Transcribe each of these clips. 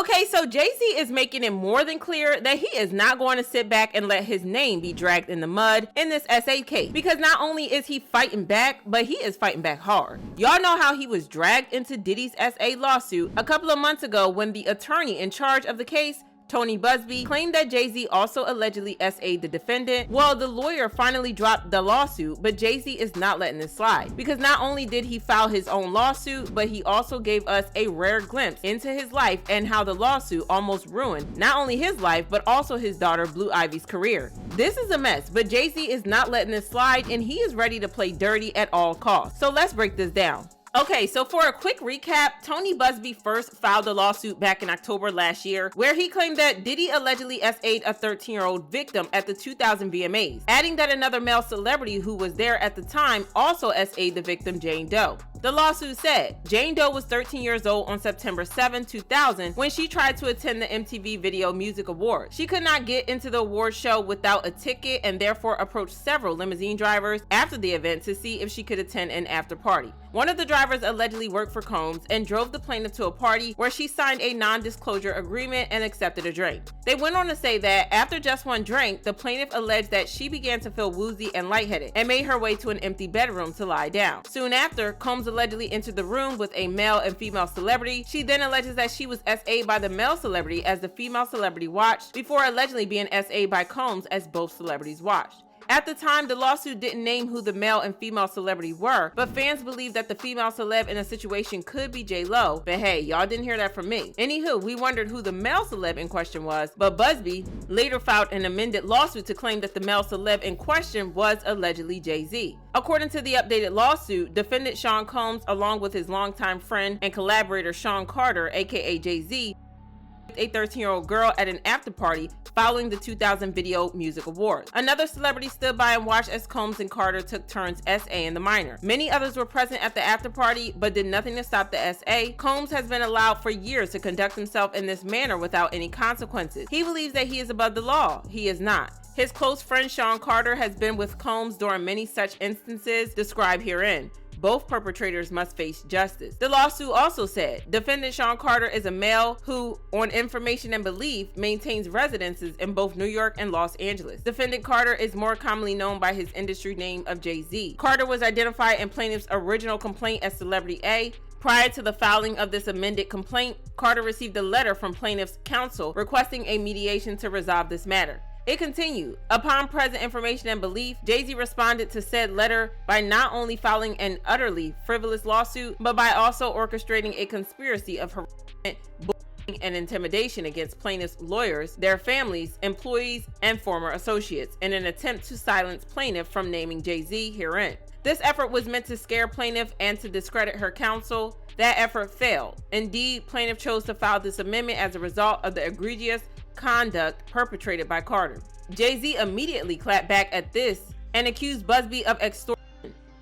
Okay, so Jay-Z is making it more than clear that he is not going to sit back and let his name be dragged in the mud in this S.A'd case, because not only is he fighting back, but he is fighting back hard. Y'all know how he was dragged into Diddy's S.A'd lawsuit a couple of months ago when the attorney in charge of the case, Tony Buzzbee, claimed that Jay-Z also allegedly S.A'd the defendant. Well, the lawyer finally dropped the lawsuit, but Jay-Z is not letting this slide, because not only did he file his own lawsuit, but he also gave us a rare glimpse into his life and how the lawsuit almost ruined not only his life, but also his daughter Blue Ivy's career. This is a mess, but Jay-Z is not letting this slide, and he is ready to play dirty at all costs. So let's break this down. Okay, so for a quick recap, Tony Buzzbee first filed a lawsuit back in October last year, where he claimed that Diddy allegedly S.A'd a 13-year-old victim at the 2000 VMAs, adding that another male celebrity who was there at the time also S.A'd the victim, Jane Doe. The lawsuit said Jane Doe was 13 years old on September 7, 2000 when she tried to attend the MTV Video Music Awards. She could not get into the award show without a ticket and therefore approached several limousine drivers after the event to see if she could attend an after party. One of the drivers allegedly worked for Combs and drove the plaintiff to a party where she signed a non-disclosure agreement and accepted a drink. They went on to say that after just one drink, the plaintiff alleged that she began to feel woozy and lightheaded and made her way to an empty bedroom to lie down. Soon after, Combs allegedly entered the room with a male and female celebrity. She then alleges that she was S.A'd by the male celebrity as the female celebrity watched, before allegedly being S.A'd by Combs as both celebrities watched. At the time, the lawsuit didn't name who the male and female celebrity were, but fans believe that the female celeb in the situation could be J-Lo. But hey, y'all didn't hear that from me. Anywho, we wondered who the male celeb in question was, but Buzzbee later filed an amended lawsuit to claim that the male celeb in question was allegedly Jay-Z. According to the updated lawsuit, defendant Sean Combs, along with his longtime friend and collaborator Sean Carter, aka Jay-Z, a 13-year-old girl at an after party following the 2000 Video Music Awards. Another celebrity stood by and watched as Combs and Carter took turns S.A.ing the minor. Many others were present at the after party, but did nothing to stop the S.A. Combs has been allowed for years to conduct himself in this manner without any consequences. He believes that he is above the law. He is not. His close friend Sean Carter has been with Combs during many such instances described herein. Both perpetrators must face justice. The lawsuit also said, defendant Sean Carter is a male who, on information and belief, maintains residences in both New York and Los Angeles. Defendant Carter is more commonly known by his industry name of Jay-Z. Carter was identified in plaintiff's original complaint as Celebrity A. Prior to the filing of this amended complaint, Carter received a letter from plaintiff's counsel requesting a mediation to resolve this matter. It continued, upon present information and belief, Jay-Z responded to said letter by not only filing an utterly frivolous lawsuit, but by also orchestrating a conspiracy of harassment, bullying, and intimidation against plaintiffs' lawyers, their families, employees, and former associates, in an attempt to silence plaintiff from naming Jay-Z herein. This effort was meant to scare plaintiff and to discredit her counsel. That effort failed. Indeed, plaintiff chose to file this amendment as a result of the egregious conduct perpetrated by Carter. Jay-Z immediately clapped back at this and accused Buzzbee of extortion,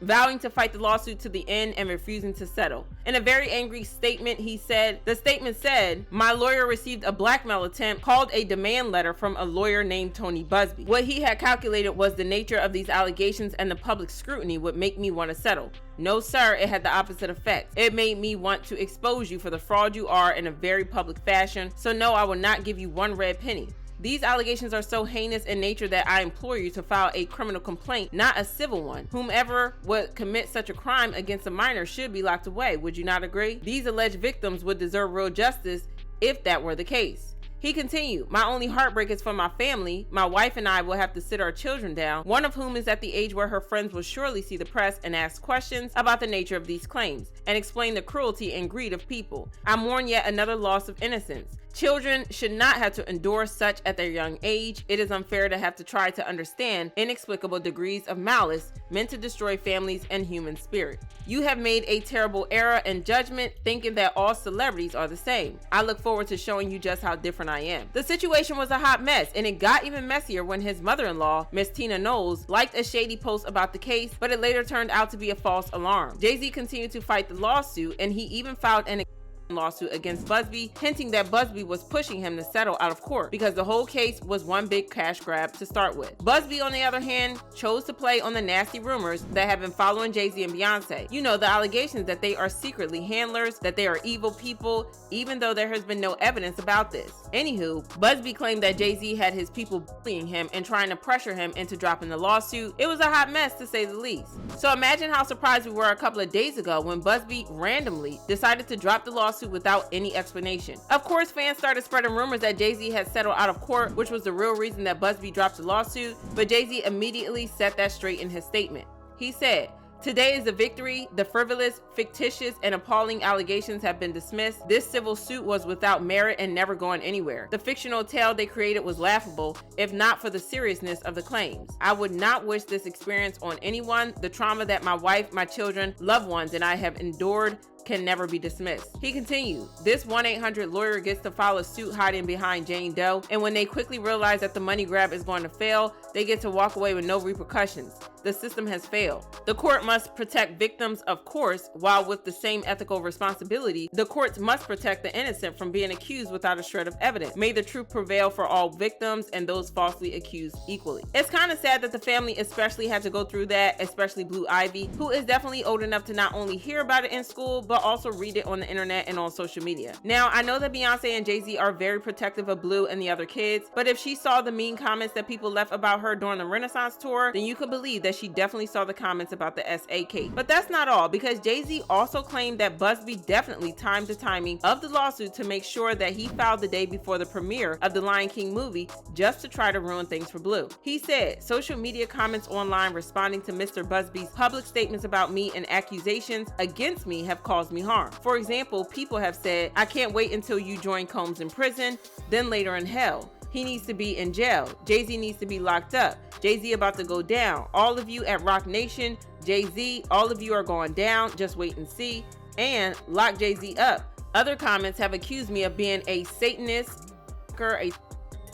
vowing to fight the lawsuit to the end and refusing to settle. In a very angry statement, the statement said, my lawyer received a blackmail attempt called a demand letter from a lawyer named Tony Buzzbee. What he had calculated was the nature of these allegations and the public scrutiny would make me want to settle. No sir, it had the opposite effect. It made me want to expose you for the fraud you are in a very public fashion, so no, I will not give you one red penny. These allegations are so heinous in nature that I implore you to file a criminal complaint, not a civil one. Whomever would commit such a crime against a minor should be locked away. Would you not agree? These alleged victims would deserve real justice if that were the case. He continued, my only heartbreak is for my family. My wife and I will have to sit our children down, one of whom is at the age where her friends will surely see the press and ask questions about the nature of these claims and explain the cruelty and greed of people. I mourn yet another loss of innocence. Children should not have to endure such at their young age. It is unfair to have to try to understand inexplicable degrees of malice meant to destroy families and human spirit. You have made a terrible error in judgment, thinking that all celebrities are the same. I look forward to showing you just how different I am. The situation was a hot mess, and it got even messier when his mother-in-law, Miss Tina Knowles, liked a shady post about the case, but it later turned out to be a false alarm. Jay-Z continued to fight the lawsuit, and he even filed an lawsuit against Buzzbee, hinting that Buzzbee was pushing him to settle out of court because the whole case was one big cash grab to start with. Buzzbee, on the other hand, chose to play on the nasty rumors that have been following Jay-Z and Beyonce. You know, the allegations that they are secretly handlers, that they are evil people, even though there has been no evidence about this. Anywho, Buzzbee claimed that Jay-Z had his people bullying him and trying to pressure him into dropping the lawsuit. It was a hot mess, to say the least. So imagine how surprised we were a couple of days ago when Buzzbee randomly decided to drop the lawsuit without any explanation. Of course, fans started spreading rumors that Jay-Z had settled out of court, which was the real reason that Buzzbee dropped the lawsuit, but Jay-Z immediately set that straight in his statement. He said, "Today is a victory. The frivolous, fictitious, and appalling allegations have been dismissed. This civil suit was without merit and never going anywhere. The fictional tale they created was laughable, if not for the seriousness of the claims. I would not wish this experience on anyone. The trauma that my wife, my children, loved ones, and I have endured can never be dismissed." He continued, "This 1-800 lawyer gets to file a suit hiding behind Jane Doe, and when they quickly realize that the money grab is going to fail, they get to walk away with no repercussions. The system has failed. The court must protect victims, of course, while with the same ethical responsibility, the courts must protect the innocent from being accused without a shred of evidence. May the truth prevail for all victims and those falsely accused equally." It's kind of sad that the family especially had to go through that, especially Blue Ivy, who is definitely old enough to not only hear about it in school, but also read it on the internet and on social media. Now, I know that Beyonce and Jay-Z are very protective of Blue and the other kids, but if she saw the mean comments that people left about her during the Renaissance tour, then you could believe that she definitely saw the comments about the S.A'd case. But that's not all, because Jay-Z also claimed that Buzzbee definitely timed the timing of the lawsuit to make sure that he filed the day before the premiere of the Lion King movie just to try to ruin things for Blue. He said, "Social media comments online responding to Mr. Buzzbee's public statements about me and accusations against me have caused me harm. For example, people have said, 'I can't wait until you join Combs in prison, then later in hell. He needs to be in jail. Jay-Z needs to be locked up. Jay-Z about to go down. All of you at Rock Nation, Jay-Z, all of you are going down. Just wait and see. And lock Jay-Z up.' Other comments have accused me of being a Satanist,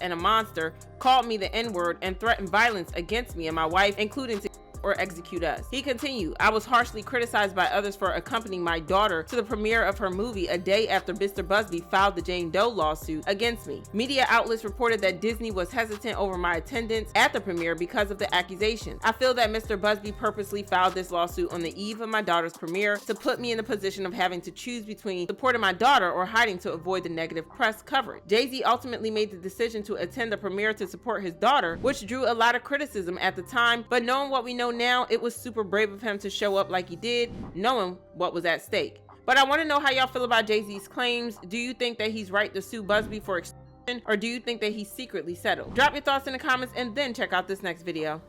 and a monster, called me the N-word, and threatened violence against me and my wife, including to or execute us." He continued, "I was harshly criticized by others for accompanying my daughter to the premiere of her movie a day after Mr. Buzzbee filed the Jane Doe lawsuit against me. Media outlets reported that Disney was hesitant over my attendance at the premiere because of the accusations. I feel that Mr. Buzzbee purposely filed this lawsuit on the eve of my daughter's premiere to put me in the position of having to choose between supporting my daughter or hiding to avoid the negative press coverage. Jay-Z ultimately made the decision to attend the premiere to support his daughter, which drew a lot of criticism at the time, but knowing what we know now, it was super brave of him to show up like he did, knowing what was at stake." But I want to know how y'all feel about Jay-Z's claims. Do you think that he's right to sue Buzzbee for extortion, or do you think that he secretly settled? Drop your thoughts in the comments and then check out this next video.